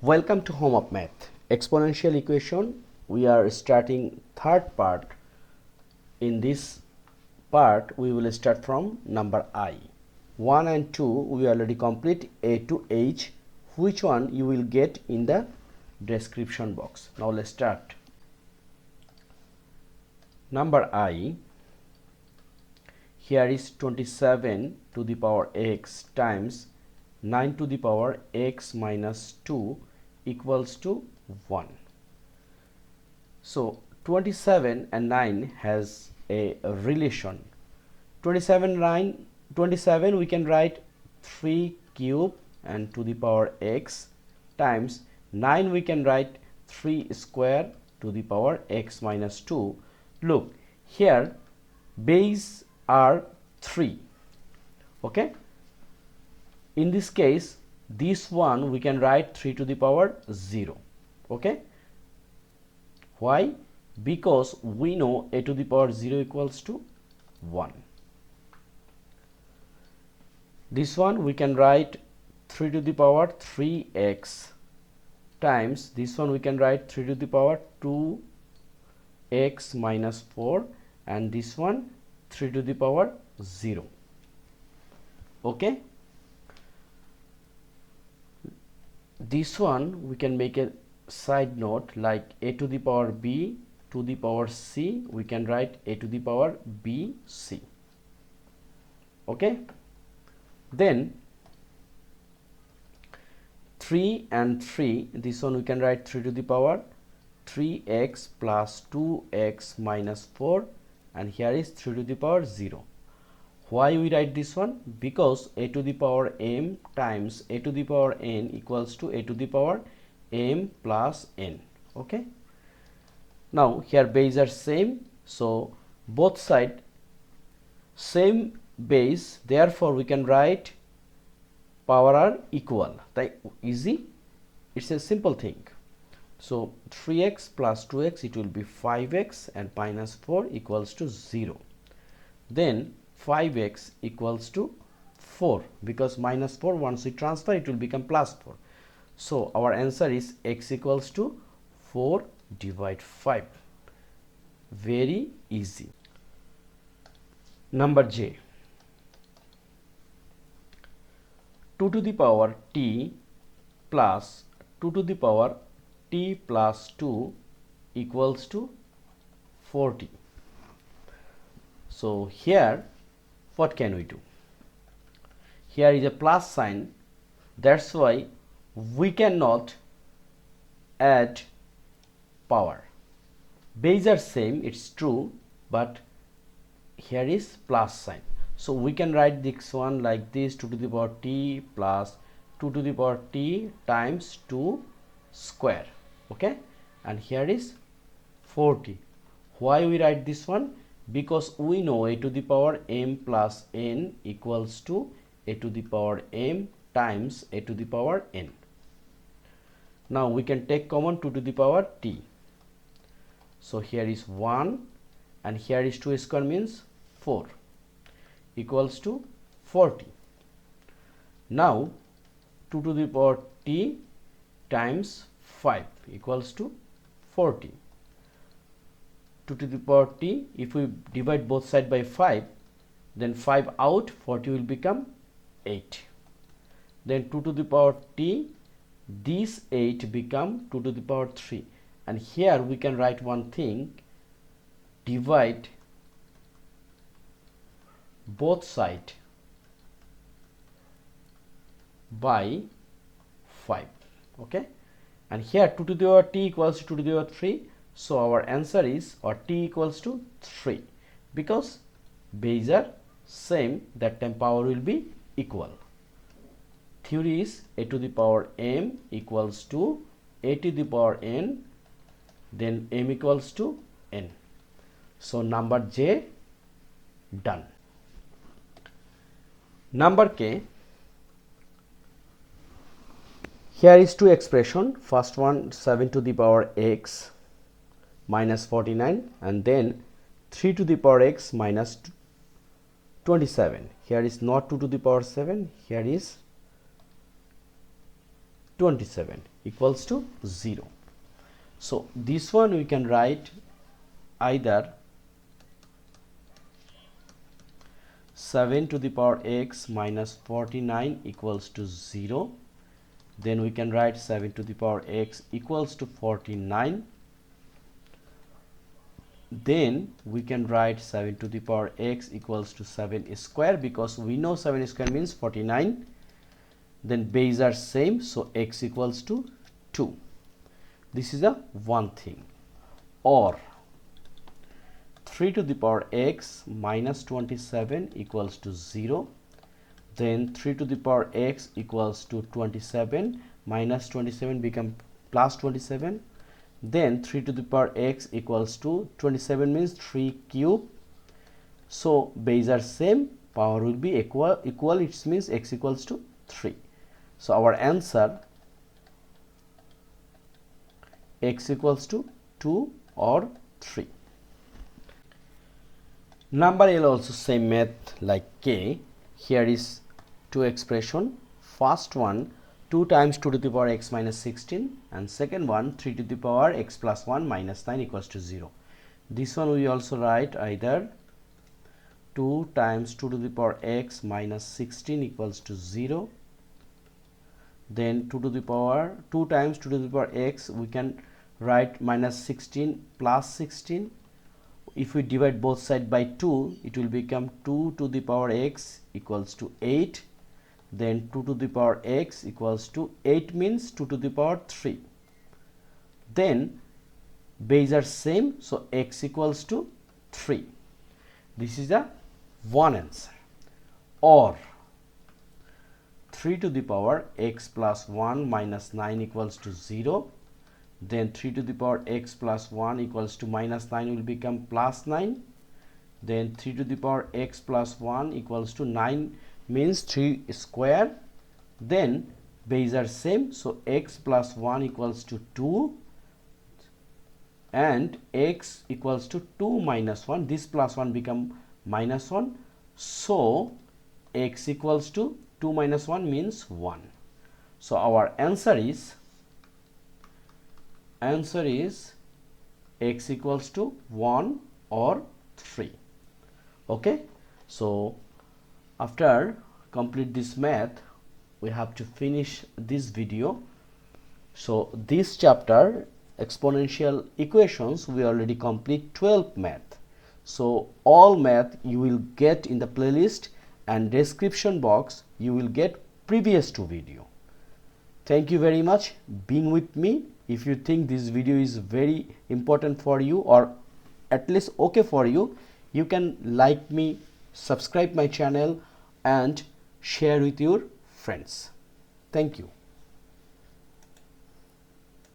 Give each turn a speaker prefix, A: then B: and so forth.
A: Welcome to Home of Math. Exponential equation. We are starting third part. In this part, we will start from number I. 1 and 2 we already complete. A to H. Which one you will get in the description box. Now let's start. Number I. Here is 27 to the power x times 9 to the power x minus 2 equals to 1. So 27 and 9 has a relation. 27 we can write 3 cube and to the power x times 9 we can write 3 square to the power x minus 2. Look, here base are 3. Okay, in this case this one we can write 3 to the power 0. Okay, why? Because we know a to the power 0 equals to 1. This one we can write 3 to the power 3x times this one we can write 3 to the power 2x minus 4 and this one 3 to the power 0. Okay, this one we can make a side note like a to the power b to the power c, we can write a to the power bc. Okay, then 3 and 3, this one we can write 3 to the power 3x plus 2x minus 4 and here is 3 to the power 0. Why we write this one? Because a to the power m times a to the power n equals to a to the power m plus n. Okay, now here base are same, so both side same base, therefore we can write power are equal. Easy, it's a simple thing. So 3x plus 2x it will be 5x and minus 4 equals to 0. Then 5x equals to 4 because minus 4 once we transfer it will become plus 4. So our answer is x equals to 4 divide 5. Very easy. Number J. 2 to the power t plus 2 to the power t plus 2 equals to 40. So here what can we do? Here is a plus sign, that's why we cannot add power. Base are same, it's true, but here is plus sign. So we can write this one like this, 2 to the power t plus 2 to the power t times 2 square. Okay, and here is 40. Why we write this one? Because we know a to the power m plus n equals to a to the power m times a to the power n. Now we can take common 2 to the power t. So here is 1 and here is 2 square means 4 equals to 40. Now 2 to the power t times 5 equals to 40. 2 to the power t, if we divide both sides by 5, then 5 out, 40 will become 8. Then 2 to the power t, this 8 become 2 to the power 3. And here we can write one thing, divide both sides by 5. Okay, and here 2 to the power t equals to 2 to the power 3. So our answer is, or t equals to 3, because base are same, that time power will be equal. Theory is a to the power m equals to a to the power n, then m equals to n. So number J done. Number K. Here is two expression. First one 7 to the power x minus 49 and then 3 to the power x minus 27. Here is not 2 to the power 7, here is 27. equals to 0. So this one we can write either 7 to the power x minus 49 equals to 0. Then we can write 7 to the power x equals to 49. Then we can write 7 to the power x equals to 7 square, because we know 7 square means 49. Then base are same, so x equals to 2. This is a one thing. Or 3 to the power x minus 27 equals to 0. Then 3 to the power x equals to 27, minus 27 become plus 27. Then 3 to the power x equals to 27 means 3 cube. So base are same, power will be equal, it means x equals to 3. So our answer x equals to 2 or 3. Number L also same math like K. Here is two expression. First one 2 times 2 to the power x minus 16, and second one 3 to the power x plus 1 minus 9 equals to 0. This one we also write either 2 times 2 to the power x minus 16 equals to 0. Then 2 times 2 to the power x we can write minus 16 plus 16. If we divide both sides by 2, it will become 2 to the power x equals to 8. Then 2 to the power x equals to 8 means 2 to the power 3. Then base are same, so x equals to 3. This is the one answer. Or 3 to the power x plus 1 minus 9 equals to 0. Then 3 to the power x plus 1 equals to minus 9 will become plus 9. Then 3 to the power x plus 1 equals to 9 means 3 square. Then base are same, so x plus 1 equals to 2 and x equals to 2 minus 1. This plus 1 become minus 1. So x equals to 2 minus 1 means 1. So our answer is x equals to 1 or 3. Okay, so after complete this math we have to finish this video. So this chapter exponential equations we already complete 12 math. So all math you will get in the playlist, and description box you will get previous two video. Thank you very much being with me. If you think this video is very important for you or at least okay for you, you can like me, subscribe my channel and share with your friends. Thank you.